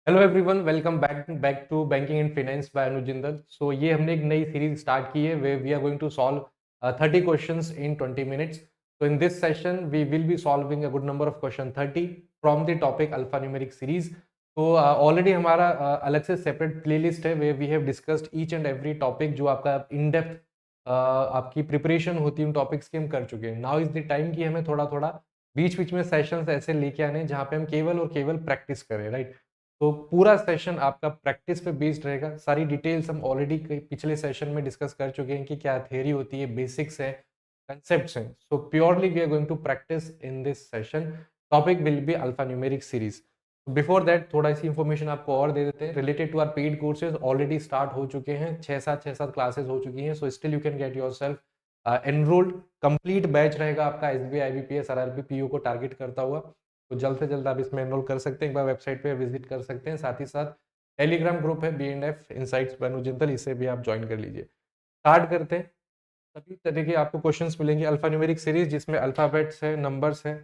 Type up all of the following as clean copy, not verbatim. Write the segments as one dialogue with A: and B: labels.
A: Hello everyone, welcome back to banking and finance by Anujinder. So ये हमने एक नई सीरीज स्टार्ट की है way we are going to solve 30 questions in 20 minutes. So in this session we will be solving a good number of question 30 from the topic alpha numeric series. तो already हमारा अलग से separate playlist है way we have discussed each and every topic जो आपका in depth आपकी preparation होती है उन टॉपिक्स की हम कर चुके हैं। नाउ इज द टाइम कि हमें थोड़ा थोड़ा बीच बीच में सेशंस ऐसे लेके आने जहाँ पे हम केवल और केवल प्रैक्टिस करें, राइट। तो पूरा सेशन आपका प्रैक्टिस पे बेस्ड रहेगा। सारी डिटेल्स हम ऑलरेडी पिछले सेशन में डिस्कस कर चुके हैं कि क्या थ्योरी होती है, बेसिक्स है, कंसेप्ट्स हैं। So purely we are going to practice in this session. Topic will be alpha numeric series. Before that थोड़ा सी इंफॉर्मेशन आपको और दे देते हैं related to our paid courses. Already start हो चुके हैं, 6-7 क्लासेस हो चुकी हैं। So still you can get yourself enrolled. Complete batch रहेगा आपका SBI IBPS RRB PO को टारगेट करता हुआ। तो जल्द से जल्द आप इसमें एनरोल कर सकते हैं, एक बार वेबसाइट पे विजिट कर सकते हैं। साथ ही साथ टेलीग्राम ग्रुप है B&F इनसाइट्स बाय अनुजिंदल, इसे भी आप ज्वाइन कर लीजिए। स्टार्ट करते हैं। सभी तरह के आपको क्वेश्चंस मिलेंगे अल्फा न्यूमेरिक सीरीज, जिसमें अल्फाबेट्स है, नंबर्स है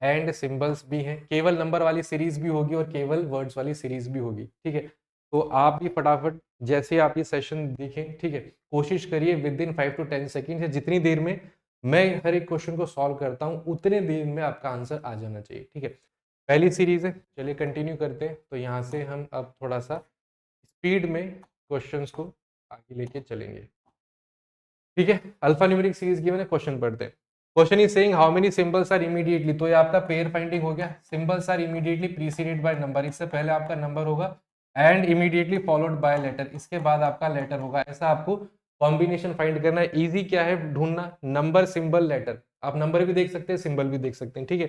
A: एंड सिंबल्स भी हैं। केवल नंबर वाली सीरीज भी होगी और केवल वर्ड्स वाली सीरीज भी होगी, ठीक है। तो आप भी फटाफट जैसे आप ये सेशन देखें, ठीक है, कोशिश करिए विद इन 5 to 10 सेकेंड है, जितनी देर में मैं हर एक क्वेश्चन को सॉल्व करता हूँ उतने देर में आपका आंसर आ जाना चाहिए, ठीक है। पहली सीरीज है, चलिए कंटिन्यू करते हैं। तो यहाँ से हम अब थोड़ा सा स्पीड में क्वेश्चंस को आगे लेके चलेंगे, ठीक है। अल्फा न्यूमेरिक सीरीज की मैंने क्वेश्चन पढ़ते हैं। Question is saying how many symbols are immediately, तो ये आपका पेयर फाइंडिंग हो गया। Symbols are immediately preceded by number, इससे पहले आपका नंबर होगा and immediately followed by letter, इसके बाद आपका लेटर होगा। ऐसा आपको कॉम्बिनेशन फाइंड करना है। इजी क्या है ढूंढना, नंबर सिंबल लेटर। आप नंबर भी देख सकते हैं, सिंबल भी देख सकते हैं, ठीक है।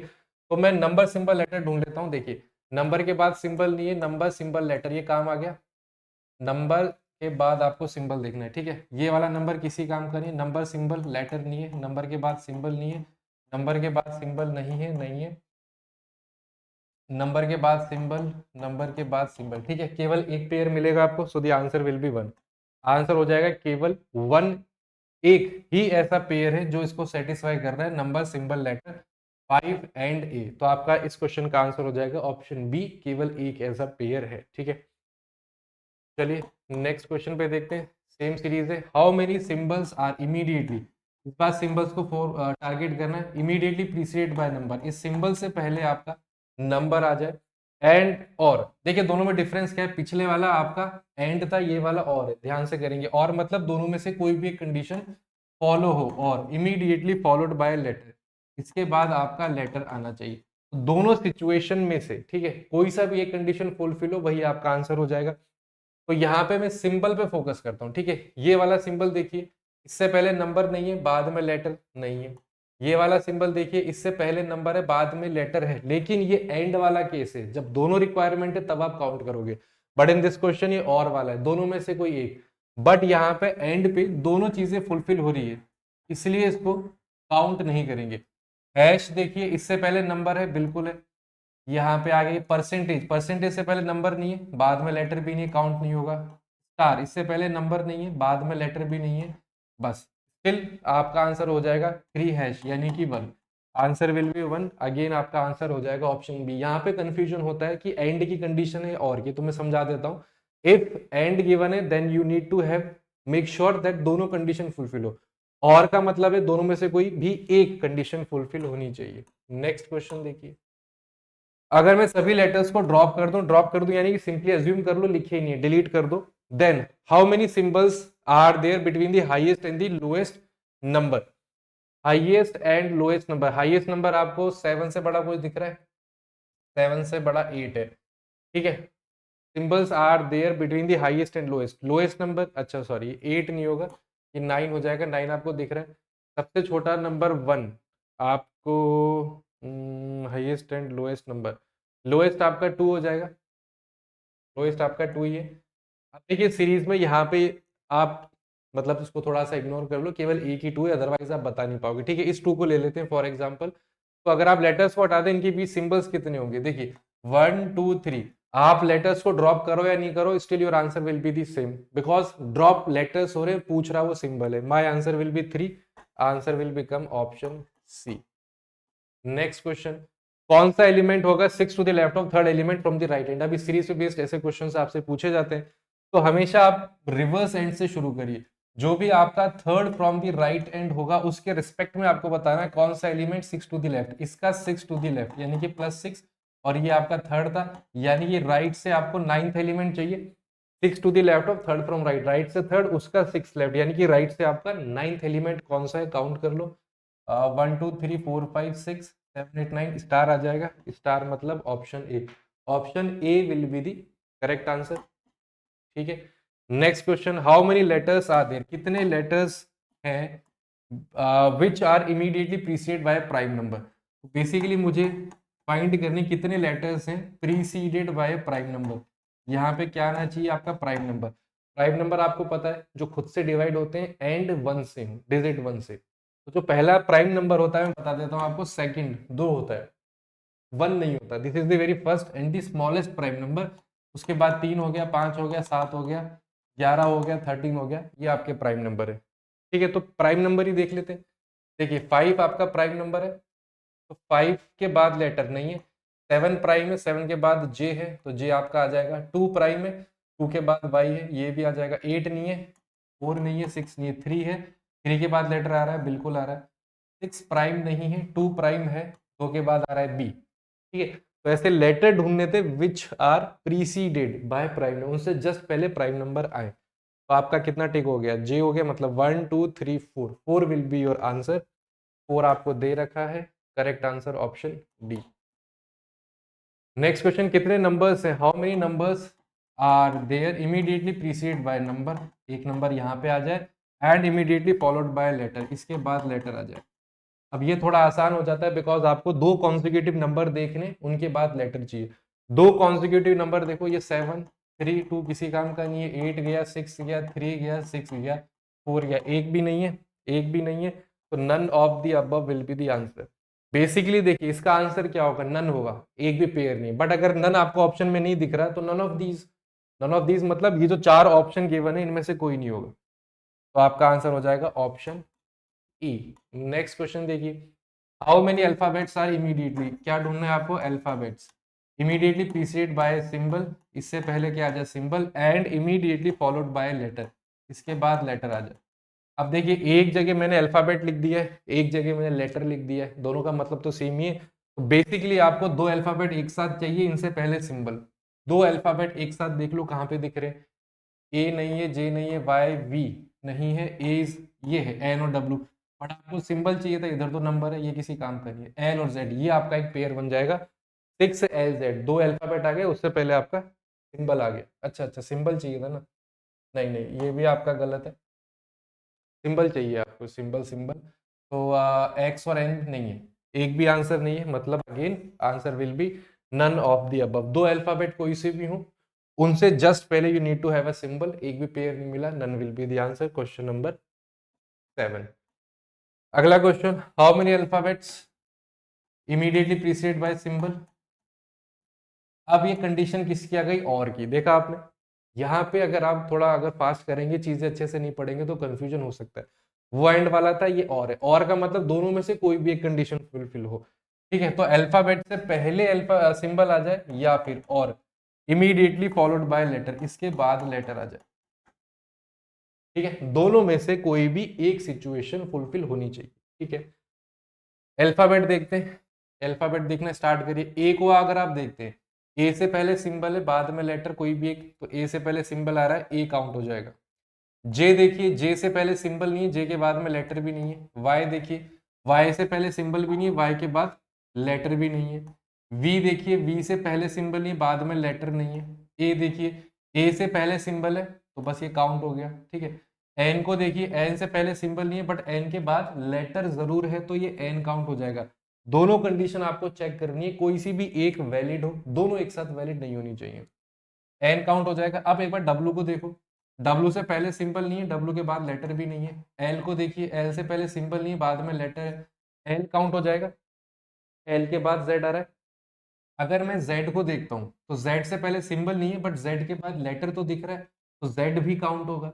A: तो मैं नंबर सिंबल लेटर ढूंढ लेता हूँ। देखिए, नंबर के बाद सिंबल नहीं है, नंबर सिंबल लेटर, ये काम आ गया। नंबर के बाद आपको सिंबल देखना है, ठीक है। ये वाला नंबर किसी काम का नहीं, नंबर सिंबल लेटर नहीं है, नंबर के बाद सिंबल नहीं है, नंबर के बाद सिंबल नहीं है, नहीं है, नंबर के बाद सिंबल, नंबर के बाद सिंबल, ठीक है। केवल एक पेयर मिलेगा आपको। So the answer will B 1। Answer हो जाएगा केवल 1। एक ही ऐसा पेयर है जो इसको सेटिस्फाई कर रहा है, नंबर सिंबल लेटर 5 एंड ए। तो आपका इस क्वेश्चन का आंसर हो जाएगा ऑप्शन बी, केवल एक ऐसा पेयर है, ठीक है। चलिए नेक्स्ट क्वेश्चन पे देखते हैं। सेम सीरीज है। How many symbols are immediately, इस बार सिंबल्स को टारगेट करना है। इमीडिएटली प्रीसीडेड बाय नंबर, इस सिंबल से पहले आपका नंबर आ जाए। एंड और देखिए दोनों में डिफरेंस क्या है, पिछले वाला आपका एंड था, ये वाला और है। ध्यान से करेंगे, और मतलब दोनों में से कोई भी एक कंडीशन फॉलो हो, और इमीडिएटली फॉलोड बाय लेटर, इसके बाद आपका लेटर आना चाहिए। दोनों सिचुएशन में से, ठीक है, कोई सा भी एक कंडीशन फुलफिल हो, वही आपका आंसर हो जाएगा। तो यहाँ पे मैं सिंबल पे फोकस करता हूँ, ठीक है। ये वाला सिंबल देखिए, इससे पहले नंबर नहीं है, बाद में लेटर नहीं है। ये वाला सिंबल देखिए, इससे पहले नंबर है, बाद में लेटर है। लेकिन ये एंड वाला केस है, जब दोनों रिक्वायरमेंट है तब आप काउंट करोगे। बट इन दिस क्वेश्चन ये और वाला है, दोनों में से कोई एक। बट यहाँ पे एंड पे दोनों चीजें फुलफिल हो रही है, इसलिए इसको काउंट नहीं करेंगे। हैश देखिए, इससे पहले नंबर है, बिल्कुल है। यहाँ पे आ गई परसेंटेज, परसेंटेज से पहले नंबर नहीं है, बाद में लेटर भी नहीं है, काउंट नहीं होगा। स्टार, इससे पहले नंबर नहीं है, बाद में लेटर भी नहीं है, बस स्टिल आपका आंसर हो जाएगा 3 हैश यानी कि 1। Answer will B 1। अगेन आपका आंसर हो जाएगा ऑप्शन बी। यहाँ पे कंफ्यूजन होता है कि एंड की कंडीशन है और की, तो मैं समझा देता हूँ। इफ एंड गिवन है then you need to have make sure that दोनों कंडीशन फुलफिल हो। और का मतलब है दोनों में से कोई भी एक कंडीशन फुलफिल होनी चाहिए। नेक्स्ट क्वेश्चन देखिए। अगर मैं सभी लेटर्स को ड्रॉप कर दूं यानी कि सिंपली अज्यूम कर लो, लिखे ही नहीं, डिलीट कर दो, then how many symbols are there between the highest and the lowest number. Highest and lowest number, highest number आपको 7 से बड़ा कोई दिख रहा है? 7 से बड़ा 8 है, ठीक है। Symbols are there between the highest and lowest, lowest number, अच्छा सॉरी 8 नहीं होगा, ये 9 हो जाएगा। 9 आपको दिख रहा है। सबसे छोटा नंबर 1 आपको, highest and lowest number, lowest आपका 2 हो जाएगा। लोएस्ट आपका 2 ही है। अब देखिए सीरीज में यहाँ पे आप मतलब इसको थोड़ा सा इग्नोर कर लो, केवल एक ही 2 है, अदरवाइज आप बता नहीं पाओगे, ठीक है। इस 2 को ले लेते हैं फॉर एग्जाम्पल। तो अगर आप लेटर्स को हटा दें, इनके बीच सिंबल्स कितने होंगे? देखिए 1 2 3। आप लेटर्स को ड्रॉप करो या नहीं करो, still your answer will be the same, because drop letters हो रहे हैं, पूछ रहा वो सिंबल है। My answer will be 3। Answer will become option C. Next question. कौन सा एलिमेंट होगा 6 to the left of third element from the right end. अभी सीरीज पे बेस्ड ऐसे क्वेश्चंस आपसे पूछे जाते हैं, तो हमेशा आप रिवर्स एंड से शुरू करिए। जो भी आपका third from the right and होगा उसके रिस्पेक्ट में आपको बताना है कौन सा एलिमेंट 6 टू द लेफ्ट। इसका 6 टू द लेफ्ट यानी कि +6, और ये आपका थर्ड था, यानी कि राइट से आपको 9th एलिमेंट चाहिए। 6 to the left of third from right, right से थर्ड, उसका 6 लेफ्ट, यानी कि राइट से आपका 9th एलिमेंट कौन सा है, काउंट कर लो। 1 2 3 4 5 6 7 8 9, स्टार आ जाएगा। स्टार मतलब option A. Option A will be the correct answer. ठीक है, next question, how many letters are there, कितने लेटर्स हैं which are immediately preceded by prime number. Basically मुझे फाइंड करने कितने लेटर्स हैं प्रीसीडेड बाय प्राइम नंबर। यहाँ पे क्या आना चाहिए आपका प्राइम नंबर। प्राइम नंबर आपको पता है जो खुद से डिवाइड होते हैं एंड 1 से, डिजिट 1 से। तो जो पहला प्राइम नंबर होता है मैं बता देता हूँ आपको, सेकंड 2 होता है, 1 नहीं होता। This is the very first and the smallest prime number. उसके बाद 3 हो गया, 5 हो गया, 7 हो गया, 11 हो गया, 13 हो गया, ये आपके प्राइम नंबर है। ठीक है, तो प्राइम नंबर ही देख लेते हैं। देखिए 5 आपका प्राइम नंबर है, तो 5 के बाद लेटर नहीं है। 7 प्राइम है, 7 के बाद जे है, तो जे आपका आ जाएगा। 2 प्राइम है, 2 के बाद वाई है, ये भी आ जाएगा। 8 नहीं है, 4 नहीं है, 6 नहीं है, 3 है, 3 के बाद लेटर आ रहा है, बिल्कुल आ रहा है। 6 प्राइम नहीं है, 2 प्राइम है, 2 के बाद आ रहा है बी। ठीक है, तो ऐसे लेटर ढूंढने थे which are preceded by prime number, उनसे जस्ट पहले प्राइम नंबर आए। तो आपका कितना टिक हो गया, जे हो गया, मतलब 1 2 3 4, 4 विल बी योर आंसर। 4 आपको दे रखा है, correct answer option D. Next question, कितने नंबर्स हैं, how many numbers are there immediately preceded by number. एक नंबर यहाँ पे आ जाए and immediately followed by letter, इसके बाद लेटर आ जाए। अब ये थोड़ा आसान हो जाता है बिकॉज आपको 2 कॉन्जिक्यूटिव नंबर देखने, उनके बाद लेटर चाहिए। 2 कॉन्जिक्यूटिव नंबर देखो, ये 7 3 2 किसी काम का नहीं है, 8 गया, 6 गया, 3 गया, 6 गया, 4 गया, एक भी नहीं है, एक भी नहीं है, तो none of the above will be the answer. Basically देखिए इसका आंसर क्या होगा, नन होगा, एक भी पेयर नहीं। बट अगर नन आपको ऑप्शन में नहीं दिख रहा तो none of these, none of these मतलब ये जो 4 ऑप्शन गिवन है इनमें से कोई नहीं होगा। तो आपका आंसर हो जाएगा ऑप्शन ई। नेक्स्ट क्वेश्चन देखिए, how many alphabets are immediately, क्या ढूंढना है आपको, alphabets immediately preceded by symbol, इससे पहले क्या आ जाए symbol, and immediately followed by letter, इसके बाद लेटर आ जाए। अब देखिए एक जगह मैंने अल्फाबेट लिख दिया है, एक जगह मैंने लेटर लिख दिया है, दोनों का मतलब तो सेम ही है। तो बेसिकली आपको 2 अल्फाबेट एक साथ चाहिए, इनसे पहले सिंबल। 2 अल्फाबेट एक साथ देख लो कहाँ पे दिख रहे हैं, ए नहीं है, जे नहीं है, वाई वी नहीं है, एज ये है, एन और डब्ल्यू। बट आपको सिंबल चाहिए था, इधर तो नंबर है, ये किसी काम का नहीं है। एल और जेड, ये आपका एक पेयर बन जाएगा। 6LZ, 2 अल्फाबेट आ गए, उससे पहले आपका सिंबल आ गया। अच्छा अच्छा, सिंबल चाहिए था ना, नहीं नहीं ये भी आपका गलत है, सिंबल चाहिए आपको, सिंबल सिंबल। तो एक्स और एन नहीं है, एक भी आंसर नहीं है, मतलब again answer will be none of the above. 2 alphabet कोई से भी हो, उनसे जस्ट पहले you need to have a symbol, एक भी पेयर नहीं मिला, none will be the answer. Question number 7। अगला question, how many alphabets immediately preceded by symbol. अब ये कंडीशन किसकी आ गई, और की, देखा आपने। यहाँ पे अगर आप थोड़ा अगर फास्ट करेंगे, चीजें अच्छे से नहीं पढ़ेंगे तो कंफ्यूजन हो सकता है। वो एंड वाला था, ये और है, और का मतलब दोनों में से कोई भी एक कंडीशन फुलफिल हो। ठीक है, तो अल्फाबेट से पहले अल्फा सिंबल आ जाए, या फिर और इमीडिएटली फॉलोड बाय लेटर, इसके बाद लेटर आ जाए। ठीक है, दोनों में से कोई भी एक सिचुएशन फुलफिल होनी चाहिए। ठीक है, अल्फाबेट देखते हैं, अल्फाबेट देखना स्टार्ट करिए। ए को अगर आप देखते हैं, ए से पहले सिंबल है, बाद में लेटर कोई भी एक, तो ए से पहले सिंबल आ रहा है, ए काउंट हो जाएगा। जे देखिए, जे से पहले सिंबल नहीं है, जे के बाद में लेटर भी नहीं है। वाई देखिए, वाई से पहले सिंबल भी नहीं है, वाई के बाद लेटर भी नहीं है। वी देखिए, वी से पहले सिंबल नहीं है, बाद में लेटर नहीं है। ए देखिए, ए से पहले सिंबल है, तो बस ये काउंट हो गया। ठीक है, एन को देखिए, एन से पहले सिंबल नहीं है, बट एन के बाद लेटर जरूर है, तो ये एन काउंट हो जाएगा। दोनों कंडीशन आपको चेक करनी है, कोई सी भी एक वैलिड हो, दोनों एक साथ वैलिड नहीं होनी चाहिए। एन काउंट हो जाएगा। अब एक बार डब्ल्यू को देखो, डब्ल्यू से पहले सिंबल नहीं है, डब्ल्यू के बाद लेटर भी नहीं है। एल को देखिए, एल से पहले सिंबल नहीं है, बाद में लेटर है, एल काउंट हो जाएगा। एल के बाद जेड आ रहा है। अगर मैं जेड को देखता हूँ तो जेड से पहले सिंबल नहीं है, बट जेड के बाद लेटर तो दिख रहा है, तो जेड भी काउंट होगा।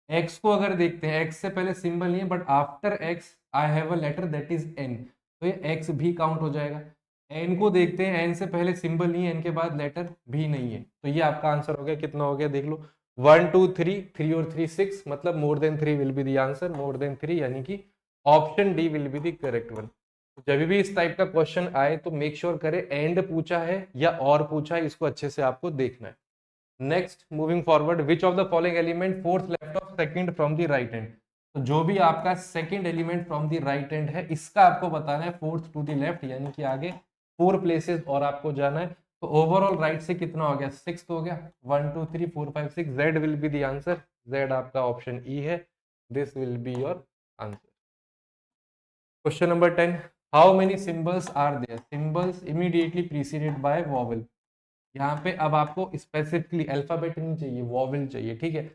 A: एक्स को अगर देखते हैं, एक्स से पहले सिंबल नहीं है, but after X I have a letter that is N, तो ये एक्स भी काउंट हो जाएगा। एन को देखते हैं, एन से पहले सिंबल नहीं है, एन के बाद लेटर भी नहीं है, तो ये आपका आंसर हो गया। कितना हो गया देख लो, 1 2 3, 3 और 3 6, मतलब मोर than 3 will be the answer, more than 3 यानी कि option D will be the correct one. जब भी इस टाइप का क्वेश्चन आए तो मेक श्योर करें एंड पूछा है या और पूछा है, इसको अच्छे से आपको देखना है। Next moving forward, which of the following element fourth left of second from the right hand. तो जो भी आपका second element from the right hand है, इसका आपको बताना है फोर्थ टू द लेफ्ट, यानी कि आगे 4 प्लेसेस और आपको जाना है। तो ओवरऑल राइट से कितना हो गया, 6 हो गया, 1 2 3 4 5 6, Z will be the answer, Z आपका ऑप्शन ई है, this will be your answer. Question number 10, how many symbols are there, symbols immediately preceded by vowel. यहाँ पे अब आपको स्पेसिफिकली अल्फाबेट नहीं चाहिए, वॉवल चाहिए, ठीक है।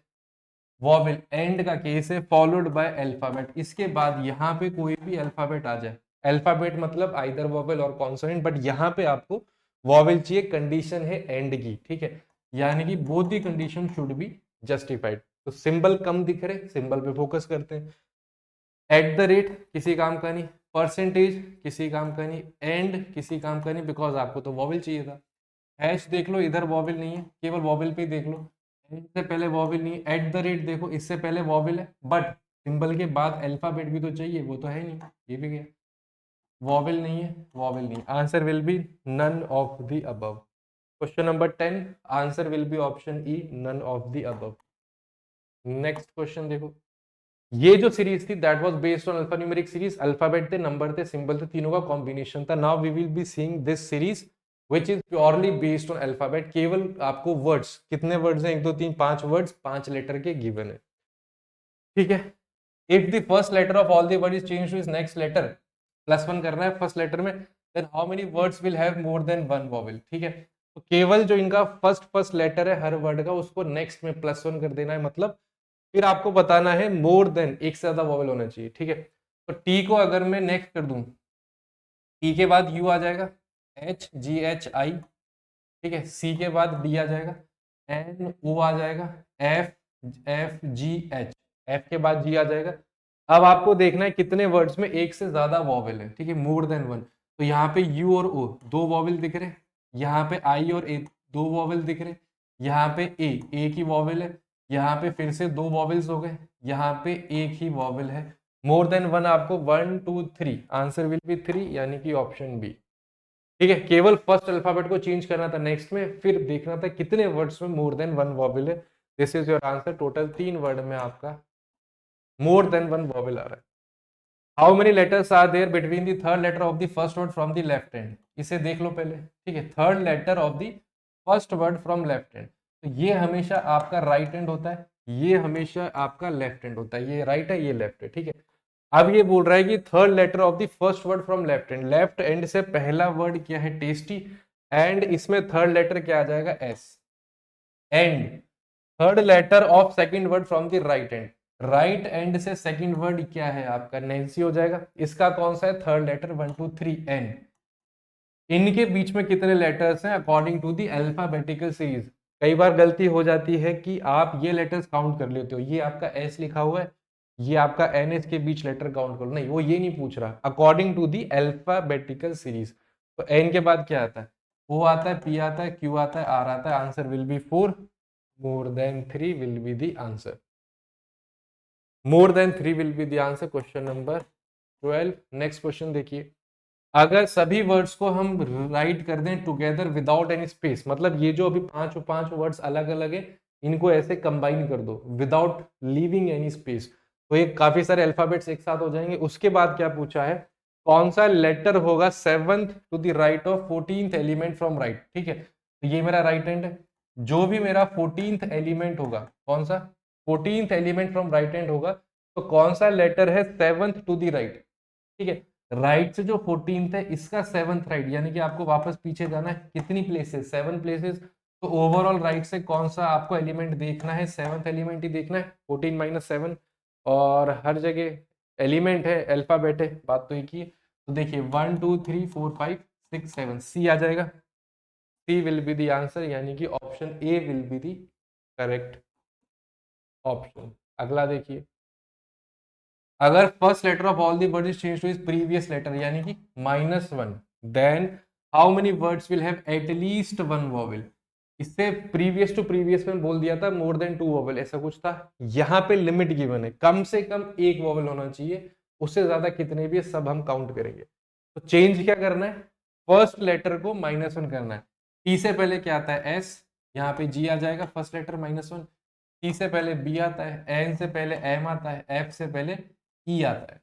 A: वॉवल एंड का केस है, फॉलोड बाय अल्फाबेट, इसके बाद यहाँ पे कोई भी अल्फाबेट आ जाए, अल्फाबेट मतलब आइदर वॉवल और कॉन्सोनेंट, बट यहाँ पे आपको वॉवल चाहिए, कंडीशन है एंड की, ठीक है, यानी कि both the condition should be justified. तो सिंबल कम दिख रहे, सिंबल पे फोकस करते हैं। एट द रेट किसी काम का नहीं, परसेंटेज किसी काम का नहीं, एंड किसी काम का नहीं, बिकॉज आपको तो वॉवल चाहिए था। हैश देख लो, इधर वॉवल नहीं है, केवल वॉवल पे ही देख लो, एंड से पहले वॉवल नहीं है, एट द रेट देखो इससे पहले वॉवल है, बट सिंबल के बाद अल्फाबेट भी तो चाहिए, वो तो है नहीं, ये भी गया, वॉवल नहीं है, वॉवल नहीं, answer will be none of the above. Question number 10, answer will be option E, none of the above. Next question देखो, ये जो सीरीज थी that was based on alpha numeric series, alphabet थे, number थे, symbol थे, तीनों का combination था। Now we will be seeing this series which is purely based on alphabet, केवल आपको वर्ड्स, कितने वर्ड्स हैं, 1 2 3 5 वर्ड्स, 5 लेटर के गिवन है, ठीक है। If the first letter of all the word is change to is next letter, +1 करना है फर्स्ट लेटर में, then how many words will have more than one vowel, ठीक है। तो केवल जो इनका फर्स्ट लेटर है हर वर्ड का, उसको नेक्स्ट में +1 कर देना है, मतलब फिर आपको बताना है मोर देन, एक से ज्यादा वॉवेल होना चाहिए, ठीक है। तो टी को अगर मैं नेक्स्ट कर दूं, टी के बाद यू आ जाएगा, एच जी एच आई, ठीक है, सी के बाद डी आ जाएगा, एन ओ आ जाएगा, F F G H, F के बाद जी आ जाएगा। अब आपको देखना है कितने वर्ड्स में एक से ज्यादा वॉवेल है, ठीक है, मोर देन वन। तो यहाँ पे यू और ओ दो वॉवेल दिख रहे हैं, यहाँ पे आई और ए दो वॉवेल दिख रहे हैं, यहाँ पे ए एक ही वॉवेल है, यहाँ पे फिर से दो वॉवेल्स हो गए, यहाँ पे एक ही वॉवेल है, मोर देन वन आपको 1 2 3, आंसर विल बी 3 यानी कि ऑप्शन बी, ठीक है। केवल फर्स्ट अल्फाबेट को चेंज करना था नेक्स्ट में, फिर देखना था कितने वर्ड्स में मोर देन वन वॉवेल है, this is your answer. Total 3 word में आपका मोर देन वन वॉवेल आ रहा है। How many letters are there between the third letter of the first word from the left hand, इसे देख लो पहले, ठीक है। Third letter of the first word from left hand, तो ये हमेशा आपका राइट हैंड होता है, ये हमेशा आपका लेफ्ट हैंड होता है, ये राइट है ये लेफ्ट है, ठीक है। अब ये बोल रहा है कि third letter of the first word from left hand, left hand से पहला वर्ड क्या है, टेस्टी, एंड इसमें थर्ड लेटर क्या आ जाएगा, S, and third letter of second word from the right hand, right end से सेकंड वर्ड क्या है आपका, नैन्सी हो जाएगा, इसका कौन सा है, थर्ड लेटर 1 2 3 एन, इनके बीच में कितने लेटर्स हैं according to the alphabetical series. कई बार गलती हो जाती है कि आप ये लेटर्स काउंट कर लेते हो, ये आपका एस लिखा हुआ है, ये आपका एन, एस के बीच लेटर काउंट करो, नहीं वो ये नहीं पूछ रहा, according to the alphabetical series. तो एन के बाद क्या आता है, ओ आता है, पी आता है, क्यू आता है, आर आता है, answer will B 4, more than 3 will be the answer, more than 3 will be the answer. Question number 12, next question देखिए, अगर सभी वर्ड्स को हम राइट कर दें टुगेदर विदाउट एनी स्पेस, मतलब ये जो अभी पांच वर्ड्स अलग अलग है, इनको ऐसे कंबाइन कर दो विदाउट लीविंग एनी स्पेस, तो ये काफी सारे अल्फाबेट्स एक साथ हो जाएंगे। उसके बाद क्या पूछा है, कौन सा लेटर होगा 7th to the right of 14th element from right, ठीक है। तो ये मेरा राइट हैंड है, जो भी मेरा 14th एलिमेंट होगा, कौन सा 14th element from right hand होगा, तो कौन सा लेटर है 7th टू द राइट, ठीक है। राइट से जो 14th है इसका 7th राइट, यानी कि आपको वापस पीछे जाना है, कितनी प्लेसेस, 7 प्लेसेस, तो ओवरऑल राइट से कौन सा आपको एलिमेंट देखना है, 7th एलिमेंट ही देखना है, 14 - 7, और हर जगह एलिमेंट है, अल्फाबेट है, बात तो एक ही है। तो देखिए 1 2 3 4 5 6 7, सी आ जाएगा, C will be the answer, यानी कि option A will be the correct option. अगला देखिए, अगर first letter of all the word is change to is previous letter यानी कि -1, then how many words will have at least one vowel. इससे previous to previous में बोल दिया था मोर देन टू वॉवेल, ऐसा कुछ था। यहाँ पे लिमिट गिवन है, कम से कम एक वॉवेल होना चाहिए, उससे ज्यादा कितने भी है सब हम काउंट करेंगे। तो चेंज क्या करना है, फर्स्ट लेटर को -1 करना है। टी से पहले क्या आता है एस, यहाँ पे जी आ जाएगा फर्स्ट लेटर -1। टी से पहले बी आता है, एन से पहले एम आता है, एफ से पहले ई आता है।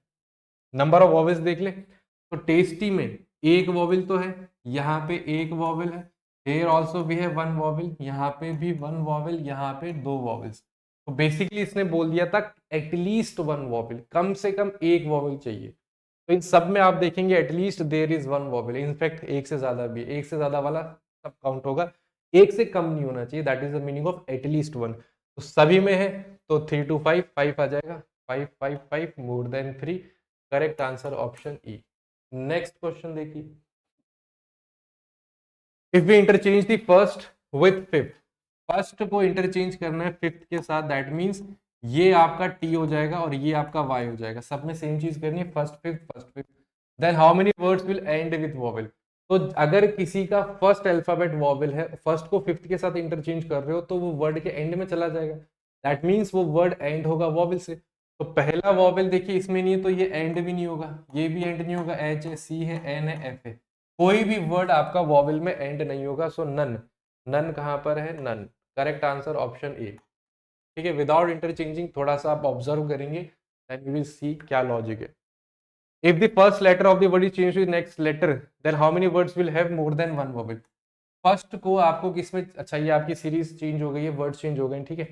A: नंबर ऑफ वॉवेल्स देख ले, तो टेस्टी में एक वॉवेल तो है, यहाँ पे एक वॉवेल है, here also we have one vowel, यहाँ पे भी वन वॉवेल, यहाँ पे दो वॉवेल्स। तो बेसिकली इसने बोल दिया था एटलीस्ट वन वॉवेल, कम से कम एक वॉवेल चाहिए। तो इन सब में आप देखेंगे at least there is one vowel, in fact एक से ज्यादा भी, एक से ज्यादा वाला सब काउंट होगा, एक से कम नहीं होना चाहिए, that is the meaning of at least one. तो सभी में है, तो 3 to 5 5 आ जाएगा, 5 5 5 more than 3, correct answer option E. Next question देखिए, if we interchange the first with fifth, first को इंटरचेंज करना है फिफ्थ के साथ, दैट मींस ये आपका टी हो जाएगा और ये आपका वाई हो जाएगा, सब में सेम चीज करनी है, first fifth. Then how many words will end with vowel. तो अगर किसी का फर्स्ट अल्फाबेट वॉवेल है, फर्स्ट को फिफ्थ के साथ इंटरचेंज कर रहे हो, तो वो वर्ड के एंड में चला जाएगा, दैट मीन्स वो वर्ड एंड होगा वॉवेल से। तो पहला वॉवेल देखिए इसमें नहीं है, तो ये एंड भी नहीं होगा, ये भी एंड नहीं होगा, एच है, सी है, एन है, एफ है, कोई भी वर्ड आपका वॉवेल में एंड नहीं होगा। सो नन, नन कहां पर है, none, correct answer option A. ठीक है, विदाउट इंटरचेंजिंग थोड़ा सा आप ऑब्जर्व करेंगे एंड यू विल सी क्या लॉजिक है। If the first letter of the word is change to next letter, then how many words will have more than one vowel. First को आपको किसमें, अच्छा ये आपकी सीरीज चेंज हो गई है, वर्ड चेंज हो गए, ठीक है।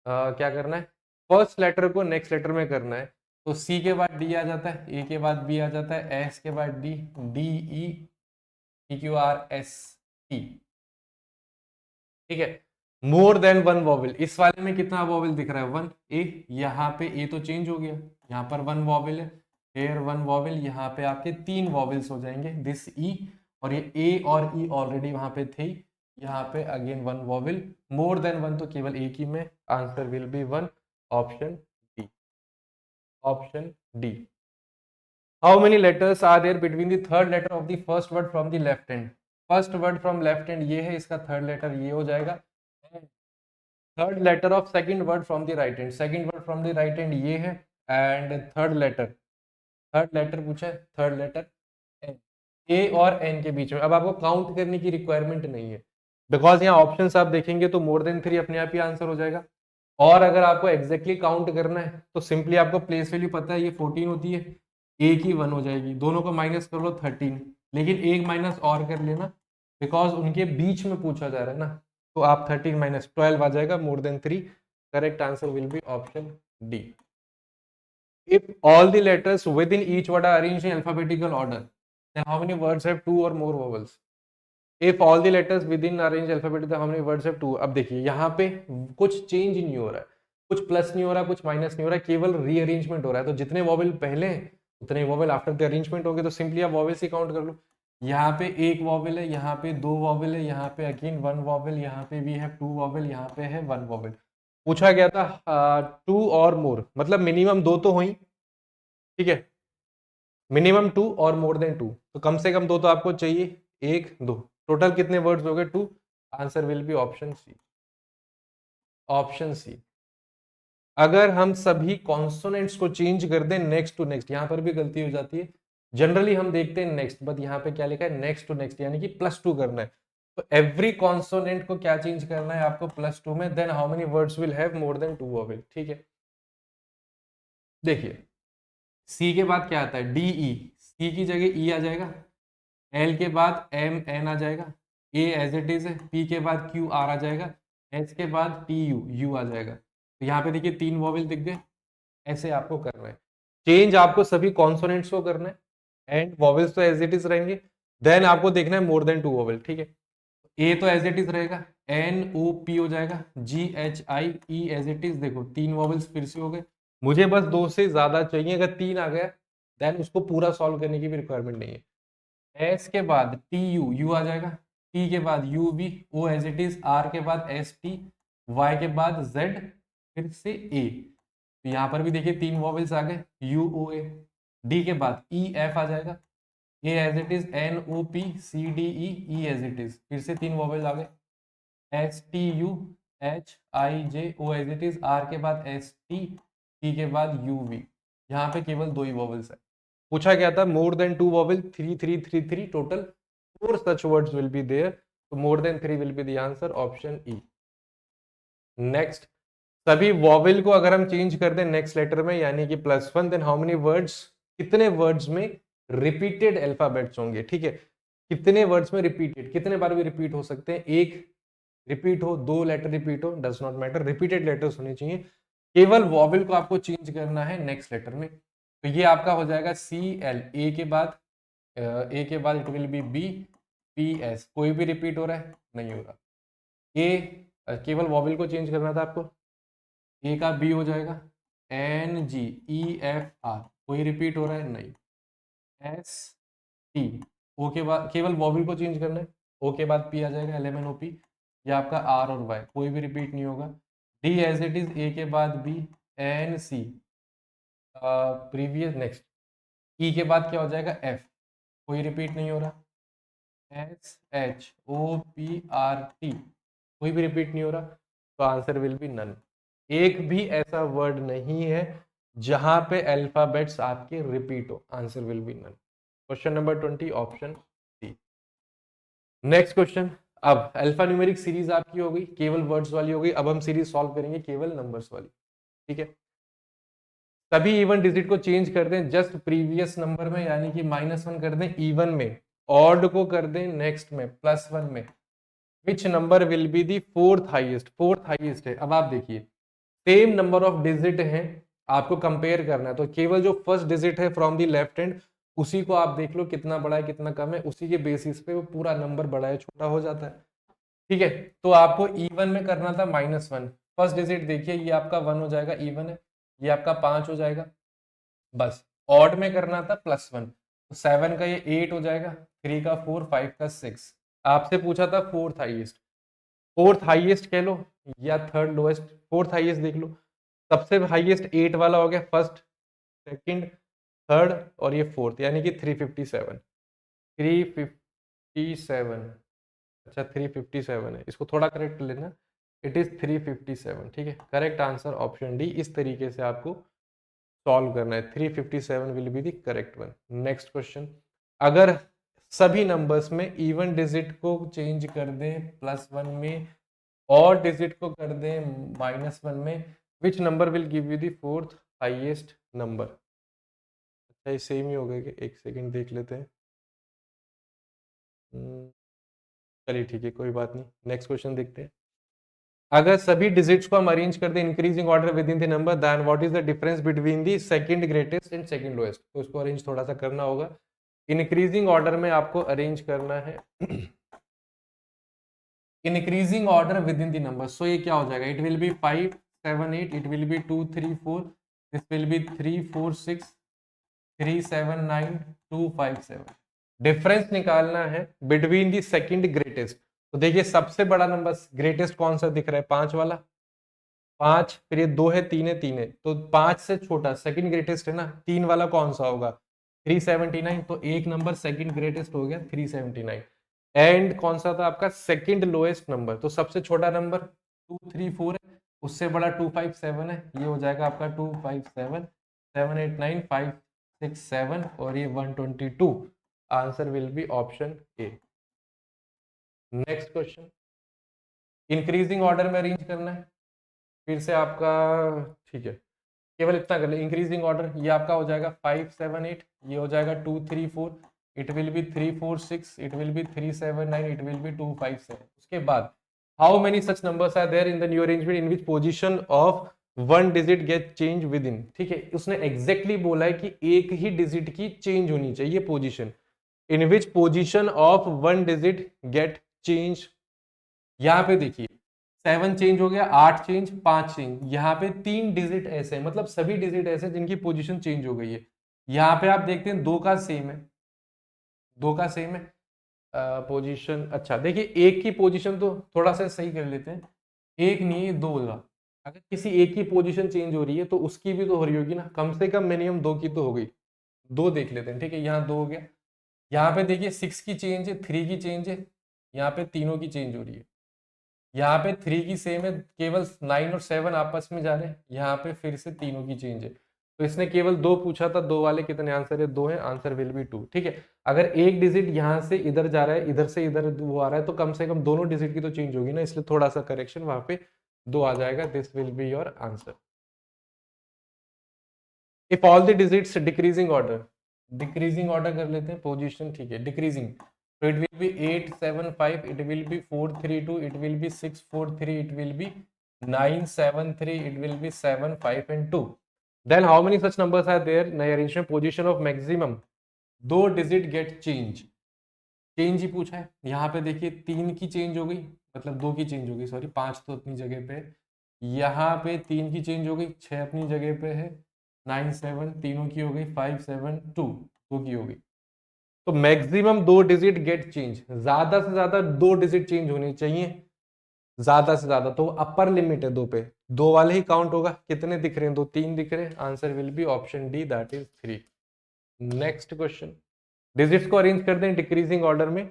A: क्या करना है, फर्स्ट लेटर को नेक्स्ट लेटर में करना है। तो सी के बाद डी आ जाता है, ए के बाद बी आ जाता है, एस के बाद D, D E, P Q R S T, ठीक है। मोर देन वन वॉवेल, इस वाले में कितना वॉवेल दिख रहा है, वन। ए, यहाँ पे ए तो चेंज हो गया, यहाँ पर वन वॉवेल है, हेयर वन वॉवेल, यहाँ पे आपके तीन वॉवेल्स हो जाएंगे, दिस ई, और ये ए और ई ऑलरेडी वहां पे थे, यहाँ पे again one vowel, more than one तो केवल एक ही में, answer will be one, option D, option D. How many letters are there between the third letter of the first word from the left hand. First word from left hand ये है, इसका third letter ये हो जाएगा। Third letter of second word from the right hand, second word from the right hand ये है, and third letter पूछा है, थर्ड लेटर एन, ए और एन के बीच में। अब आपको काउंट करने की रिक्वायरमेंट नहीं है, बिकॉज यहाँ ऑप्शंस आप देखेंगे तो मोर देन 3 अपने आप ही आंसर हो जाएगा। और अगर आपको एग्जैक्टली काउंट करना है तो सिंपली आपको प्लेस वैल्यू पता है, ये 14 होती है, एक ही 1 हो जाएगी, दोनों को माइनस कर लो 13, लेकिन एक माइनस और कर लेना, बिकॉज उनके बीच में पूछा जा रहा है ना। तो आप 13 - 12 आ जाएगा, मोर than 3, correct answer will be option D. If all the letters within each word are arranged in alphabetical order, then how many words have two or more vowels? If all the letters within arranged alphabetical, how many words have two? अब देखिए यहाँ पे कुछ change नहीं हो रहा है, कुछ प्लस नहीं हो रहा, कुछ माइनस नहीं हो रहा, केवल रीअरेंजमेंट हो रहा है। तो जितने वॉवेल पहले हैं उतने वॉवेल आफ्टर द अरेंजमेंट होंगे, तो सिंपली आप वॉवेल्स ही काउंट कर लो। यहाँ पे एक वॉवेल है, यहाँ पे दो वॉवेल है, यहाँ पे अगेन वन वॉवेल, यहाँ पे भी है टू वॉवेल, यहाँ पे है वन वॉवेल। पूछा गया था टू और मोर, मतलब मिनिमम दो तो हुई, ठीक है, मिनिमम टू और मोर देन टू, तो कम से कम दो तो आपको चाहिए, एक दो, टोटल कितने वर्ड्स हो गए, two, answer will be option C, option C. अगर हम सभी कॉन्सोनेंट्स को चेंज कर दें नेक्स्ट टू नेक्स्ट, यहां पर भी गलती हो जाती है, जनरली हम देखते हैं नेक्स्ट, बट यहाँ पे क्या लिखा है, नेक्स्ट टू नेक्स्ट, यानी कि +2 करना है। तो एवरी कॉन्सोनेंट को क्या चेंज करना है आपको, +2 में, then how many words will have more than two vowel, ठीक है। देखिए सी के बाद क्या आता है, डी ई, सी की जगह ई आ जाएगा, एल के बाद एम एन आ जाएगा, ए एज इट इज है, पी के बाद क्यू आर आ जाएगा, एच के बाद टी यू यू आ जाएगा। तो यहाँ पे देखिए तीन वॉवेल दिख गए, ऐसे आपको करना है चेंज, आपको सभी कॉन्सोनेंट्स को करना है, एंड वॉवेल्स तो एज इट इज रहेंगे, देन आपको देखना है मोर देन टू वॉवेल, ठीक है। ए तो एज इट इज रहेगा, एन ओ पी हो जाएगा, G H I E as it is, देखो तीन वॉवेल्स फिर से हो गए, मुझे बस दो से ज्यादा चाहिए, अगर तीन आ गया देन उसको पूरा सॉल्व करने की भी रिक्वायरमेंट नहीं है। एस के बाद टी यू यू आ जाएगा, टी के बाद U V, O as it is, R के बाद एस टी, वाई के बाद जेड, फिर से ए, तो यहाँ पर भी देखिए तीन वॉवेल्स आ गए, यू ओ ए, डी के बाद ई एफ आ जाएगा, A as it is, N O P C D E, E as it is, फिर से 3 वॉवेल आ गए, S T U H I J, O as it is, R के बाद एस टी, टी के बाद यू वी। यहाँ पे केवल 2 ही वॉवेल्स है। पूछा गया था more than 2 vowel, 3 3 3 3, total 4 such words will be there, तो more than 3 will be the answer, option E. Next, सभी वॉवेल को अगर हम चेंज कर दें नेक्स्ट लेटर में यानी कि +1, देन हाउ मेनी वर्ड्स, कितने वर्ड्स में रिपीटेड अल्फाबेट्स होंगे, ठीक है, कितने वर्ड्स में रिपीटेड, कितने बार भी रिपीट हो सकते हैं, एक रिपीट हो, 2 लेटर रिपीट हो, does not matter, repeated letters होने चाहिए। केवल वॉवेल को आपको चेंज करना है नेक्स्ट लेटर में, तो ये आपका हो जाएगा सी एल, ए के बाद it will be B, P S, कोई भी रिपीट हो रहा है, नहीं हो रहा। ए, केवल वॉवेल को चेंज करना था आपको, ए का बी हो जाएगा, N G E F R, कोई रिपीट हो रहा है, नहीं। एस टी, ओ के बाद केवल वॉवेल को चेंज करना है, ओ के बाद पी आ जाएगा, L M N O P, ये आपका आर और वाई, कोई भी रिपीट नहीं होगा। D as it is, A के बाद B, and C, previous, next, E के बाद क्या हो जाएगा, एफ, कोई रिपीट नहीं हो रहा। S H O P R T, कोई भी रिपीट नहीं हो रहा, तो आंसर विल बी नन। एक भी ऐसा वर्ड नहीं है जहां पे अल्फाबेट्स आपके रिपीट हो, answer will be none. Question number 20, option C. Next question, अब अल्फा न्यूमेरिक सीरीज आपकी हो गई, केवल वर्ड्स वाली हो गई, अब हम सीरीज सॉल्व करेंगे केवल नंबर्स वाली, ठीक है। सभी इवन डिजिट को चेंज कर दें जस्ट प्रीवियस नंबर में, यानी कि -1 कर दें इवन में, ऑड को कर दें नेक्स्ट में +1 में, which number will be the fourth highest, fourth highest है। अब आप देखिए सेम नंबर ऑफ डिजिट हैं, आपको कंपेयर करना है, तो केवल जो फर्स्ट डिजिट है फ्रॉम द लेफ्ट हैंड उसी को आप देख लो कितना बड़ा है कितना कम है, उसी के बेसिस पे वो पूरा नंबर बड़ा है छोटा हो जाता है, ठीक है। तो आपको इवन में करना था -1, फर्स्ट डिजिट देखिए ये आपका 1 हो जाएगा, इवन है, ये आपका 5 हो जाएगा, बस। ऑड में करना था +1, तो 7 का ये 8 हो जाएगा, 3 का 4, 5 का 6। आपसे पूछा था फोर्थ हाईएस्ट, फोर्थ हाईएस्ट कह लो या थर्ड लोएस्ट, फोर्थ हाईएस्ट देख लो, सबसे हाईएस्ट 8 वाला हो गया, फर्स्ट, सेकंड, थर्ड और ये फोर्थ, यानी कि 357, 357, अच्छा 357 है, इसको थोड़ा करेक्ट लेना, इट इज 357, ठीक है। करेक्ट आंसर ऑप्शन डी, इस तरीके से आपको सॉल्व करना है, 357 will be the correct one. Next question, अगर सभी नंबर्स में इवन डिजिट को चेंज कर दें +1 में और डिजिट को कर दें -1 में, which number will give you the fourth highest number. अच्छा ये सेम ही हो गया कि, एक सेकंड देख लेते हैं, चलिए ठीक है कोई बात नहीं, नेक्स्ट क्वेश्चन देखते हैं। अगर सभी डिजिट्स को हम अरेंज कर दें increasing order within the number, then what is the difference between the second greatest and second lowest, तो इसको अरेंज थोड़ा सा करना होगा, इंक्रीजिंग ऑर्डर में आपको अरेंज करना है increasing order within the number, so ये क्या हो जाएगा, it will be 5 7 8, it will be 2 3 4, this will be 3 4 6 3 7 9 2 5 7। Difference निकालना है बिटवीन दी सेकंड ग्रेटेस्ट, तो देखिए सबसे बड़ा नंबर ग्रेटेस्ट कौन सा दिख रहा है, 5 वाला, 5, फिर ये 2 है, 3 है, 3 है, तो 5 से छोटा सेकंड ग्रेटेस्ट है ना, 3 वाला कौन सा होगा, 379, तो एक नंबर सेकंड ग्रेटेस्ट हो गया 379। एंड कौन सा था आपका सेकंड लोएस्ट नंबर, तो सबसे छोटा नंबर 234 है, उससे बड़ा 257 है, ये हो जाएगा आपका 257, 789 5 6 7 और ये 122, answer will be option A. Next question, increasing order में अरेंज करना है, फिर से आपका, ठीक है, केवल इतना कर ले, इंक्रीजिंग ऑर्डर ये आपका हो जाएगा 5 7 8, ये हो जाएगा 2 3 4, it will be 3 4 6, it will be 3 7 9, it will be 2 5 7। उसके बाद how many such numbers are there in the new arrangement in which position of one digit get change within, ठीक है, उसने एग्जैक्टली बोला है कि एक ही डिजिट की चेंज होनी चाहिए position, in which position of one digit get change. यहाँ पे देखिए 7 चेंज हो गया, 8 चेंज, 5 चेंज, यहाँ पे 3 डिजिट ऐसे हैं, मतलब सभी डिजिट ऐसे जिनकी पोजीशन चेंज हो गई है। यहाँ पे आप देखते हैं 2 का सेम है, 2 का सेम है पोजीशन, अच्छा देखिए एक की पोजीशन तो थोड़ा सा सही कर लेते हैं, एक नहीं 2 होगा, अगर किसी एक की पोजीशन चेंज हो रही है तो उसकी भी तो हो रही होगी ना, कम से कम मिनिमम 2 की तो हो गई, 2 देख लेते हैं, ठीक है, यहाँ 2 हो गया, यहाँ पे देखिए 6 की चेंज है, 3 की चेंज है, यहाँ पे तीनों की चेंज हो रही है। यहाँ पे 3 की सेम है, केवल 9 और 7 आपस में जा रहे हैं, यहाँ पे फिर से तीनों की चेंज है। तो इसने केवल दो पूछा था, दो वाले कितने आंसर है, दो है, आंसर विल बी 2। ठीक है, अगर एक डिजिट यहाँ से इधर जा रहा है, इधर से इधर वो आ रहा है, तो कम से कम दोनों डिजिट की तो चेंज होगी ना, इसलिए थोड़ा सा करेक्शन वहां पे दो आ जाएगा। This will be your answer. If all the digits decreasing order, decreasing order कर लेते हैं पोजीशन, ठीक है, डिक्रीजिंग, तो it will B 8 7 5, it will B 4 3 2, it will B 6 4 3, it will B 9 7 3, it will be 7 5 and 2. Then how many such numbers are there? नए arrangement position of maximum, दो digit get change, change ही पूछा है। यहाँ पे देखिए 3 की change हो गई, मतलब 2 की चेंज हो गई, सॉरी, 5 तो अपनी जगह पे है, यहाँ पे 3 की चेंज हो गई, 6 अपनी जगह पे है, 9 7 तीनों की हो गई, 5 7 2 दो की हो गई। तो मैक्सिमम दो डिजिट गेट चेंज, ज्यादा से ज्यादा दो डिजिट चेंज होनी चाहिए, ज्यादा से ज्यादा, तो अपर लिमिट है दो पे, दो वाले ही काउंट होगा। कितने दिख रहे हैं, दो, तीन दिख रहे हैं, answer will be option D, that is 3। Next question, digits को अरेंज कर दें डिक्रीजिंग ऑर्डर में,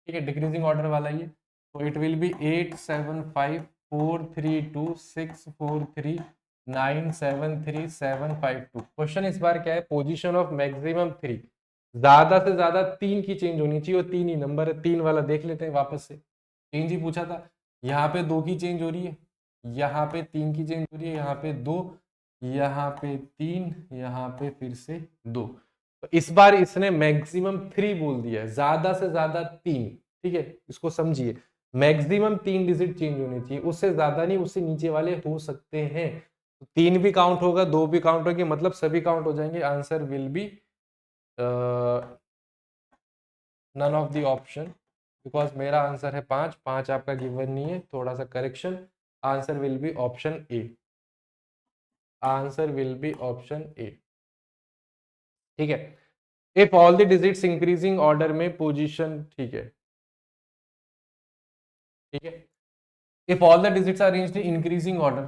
A: ठीक है, डिक्रीजिंग ऑर्डर वाला ये, तो इट विल बी 8 7 5 4 3 2 6 4 3 9 7 3 7 5 2। क्वेश्चन इस बार क्या है, पोजीशन ऑफ मैक्सिमम 3, ज्यादा से ज्यादा तीन की चेंज होनी चाहिए, और तीन ही नंबर है, तीन वाला देख लेते हैं वापस से, चेंज ही पूछा था। यहाँ पे दो की चेंज हो रही है, यहाँ पे तीन की चेंज हो रही है, यहाँ पे दो, यहाँ पे तीन, यहाँ पे फिर से दो। तो इस बार इसने मैक्सिमम 3 बोल दिया है, ज्यादा से ज्यादा तीन, ठीक है, इसको समझिए, मैक्सिमम तीन डिजिट चेंज होनी चाहिए, उससे ज्यादा नहीं, उससे नीचे वाले हो सकते हैं। तो तीन भी काउंट होगा, दो भी काउंट होगी, मतलब सभी काउंट हो जाएंगे, answer will be none of the option, because मेरा आंसर है 5, 5 आपका गिवन नहीं है, थोड़ा सा correction, answer will be option A, answer will be option A. ठीक है, if all the digits increasing order में पोजीशन, ठीक है, ठीक है, if all the digits are arranged in increasing order,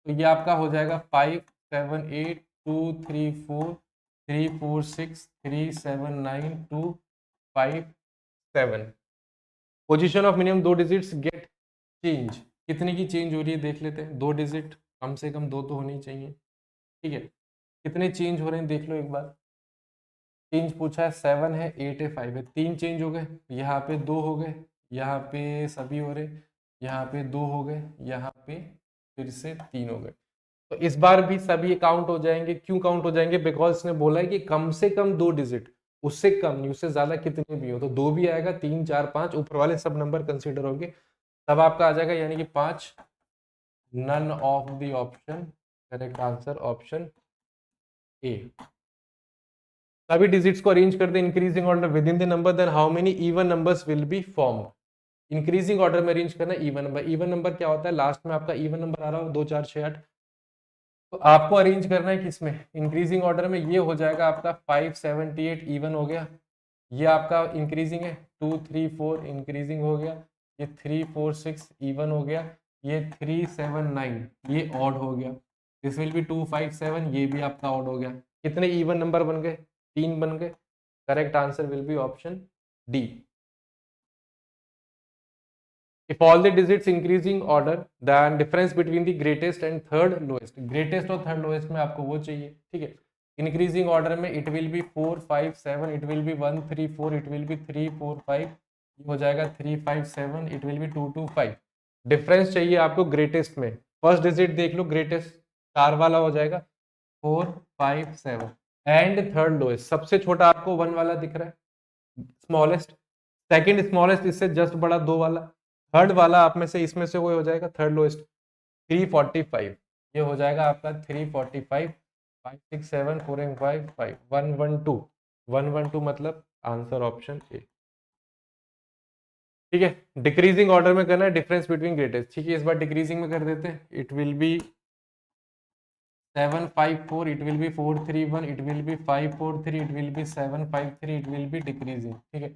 A: तो ये आपका हो जाएगा 5 7 8 2 3 4 3 4 6 3 7 9 2 5 7। पोजीशन ऑफ मिनिमम दो डिजिट्स गेट चेंज, कितने की चेंज हो रही है देख लेते हैं, दो डिजिट, कम से कम दो तो होनी चाहिए, ठीक है, कितने चेंज हो रहे हैं देख लो एक बार, चेंज पूछा है, 7 है, 8 है, 5 है, तीन चेंज हो गए, यहाँ पे दो हो गए, यहाँ पे सभी हो रहे, यहाँ पे दो हो गए, यहाँ पे फिर से तीन हो गए। तो इस बार भी सभी काउंट हो जाएंगे, क्यों काउंट हो जाएंगे, बिकॉज इसने बोला है कि कम से कम दो डिजिट, उससे कम नहीं, उससे ज्यादा कितने भी हो, तो दो भी आएगा, तीन चार पांच, ऊपर वाले सब नंबर कंसिडर होंगे, तब आपका आ जाएगा, यानी कि 5, none of the option, correct answer option A. सभी डिजिट्स को अरेंज कर दे increasing order within the number, then how many even numbers will be form. Increasing order में अरेंज करना इवन नंबर, इवन नंबर क्या होता है, last में आपका इवन नंबर आ रहा हो 2 4 6 8, तो आपको अरेंज करना है किसमें, इंक्रीजिंग ऑर्डर में, ये हो जाएगा आपका 5 7 8 इवन हो गया, ये आपका इंक्रीजिंग है, 2 3 4 इंक्रीजिंग हो गया, ये 3 4 6 इवन हो गया, ये 3 7 9 ये ऑड हो गया, दिस विल बी 2 5 7, ये भी आपका ऑड हो गया। कितने इवन नंबर बन गए, तीन बन गए, correct answer will be option D. If all the digits increasing order, then difference between the greatest and third lowest, greatest और third lowest में आपको वो चाहिए, ठीक है, इंक्रीजिंग ऑर्डर में it will be 4 5 7, it will be 1 3 4, it will be 3 4 5, ये हो जाएगा 3 5 7, it will be 2 2 5। डिफरेंस चाहिए आपको ग्रेटेस्ट में, फर्स्ट डिजिट देख लो, ग्रेटेस्ट चार वाला हो जाएगा 4 5 7, एंड थर्ड लोएस्ट सबसे छोटा आपको 1 वाला दिख रहा है, स्मॉलेस्ट, सेकंड स्मॉलेस्ट इससे जस्ट बड़ा 2 वाला, थर्ड वाला आप में से इसमें से वो हो जाएगा थर्ड लोएस्ट 345, ये हो जाएगा आपका 345, 5 6 7 4 एंड 5 5 1 1 2, 1 1 2 मतलब आंसर ऑप्शन ए। ठीक है, डिक्रीजिंग ऑर्डर में करना है, डिफरेंस बिटवीन ग्रेटेस्ट, ठीक है, इस बार डिक्रीजिंग में कर देते हैं, it will B 7 5 4, it will be 4 3 1, it will be 5 4 3, it will be 7 5 3, it will be decreasing, ठीक है,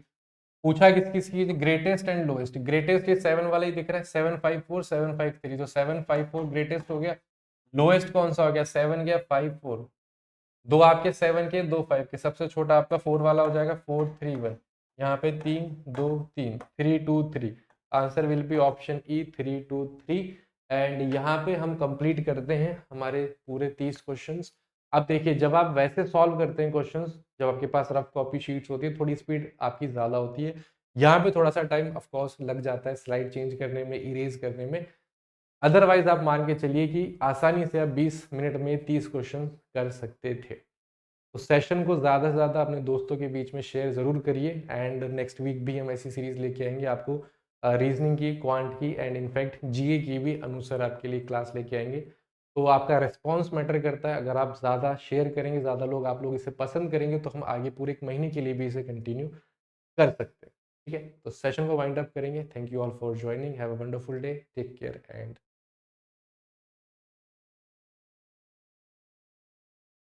A: पूछा किस किस की, ग्रेटेस्ट एंड लोएस्ट, ग्रेटेस्ट ये 7 वाला ही दिख रहा है, 7 5 4 7 5 3, तो 7 5 4 ग्रेटेस्ट हो गया, लोएस्ट कौन सा हो गया, 7 गया 5 4, दो आपके 7 के, दो 5 के, सबसे छोटा आपका 4 वाला हो जाएगा 4 3 1। यहाँ पे 3 2 3 3 2 3। Answer will be option E 3 2 3। And यहाँ पे हम कंप्लीट करते हैं हमारे पूरे 30 क्वेश्चंस। अब देखिए जब आप वैसे सॉल्व करते हैं क्वेश्चंस, जब आपके पास रफ कॉपी शीट्स होती है, थोड़ी स्पीड आपकी ज़्यादा होती है। यहाँ पे थोड़ा सा टाइम ऑफ कोर्स लग जाता है स्लाइड चेंज करने में, इरेज करने में। अदरवाइज आप मान के चलिए कि आसानी से आप 20 मिनट में 30 क्वेश्चन कर सकते थे। तो सेशन को ज़्यादा से ज़्यादा अपने दोस्तों के बीच में शेयर ज़रूर करिए। एंड नेक्स्ट वीक भी हम ऐसी सीरीज़ लेके आएंगे आपको, रीजनिंग की, क्वांट की एंड इनफैक्ट जीए की भी अनुसार आपके लिए क्लास लेके आएंगे। तो आपका रिस्पॉन्स मैटर करता है। अगर आप ज़्यादा शेयर करेंगे, ज़्यादा लोग आप लोग इसे पसंद करेंगे, तो हम आगे पूरे 1 महीने के लिए भी इसे कंटिन्यू कर सकते हैं। ठीक है, तो सेशन को वाइंड अप करेंगे। Thank you all for joining. Have a wonderful day, take care and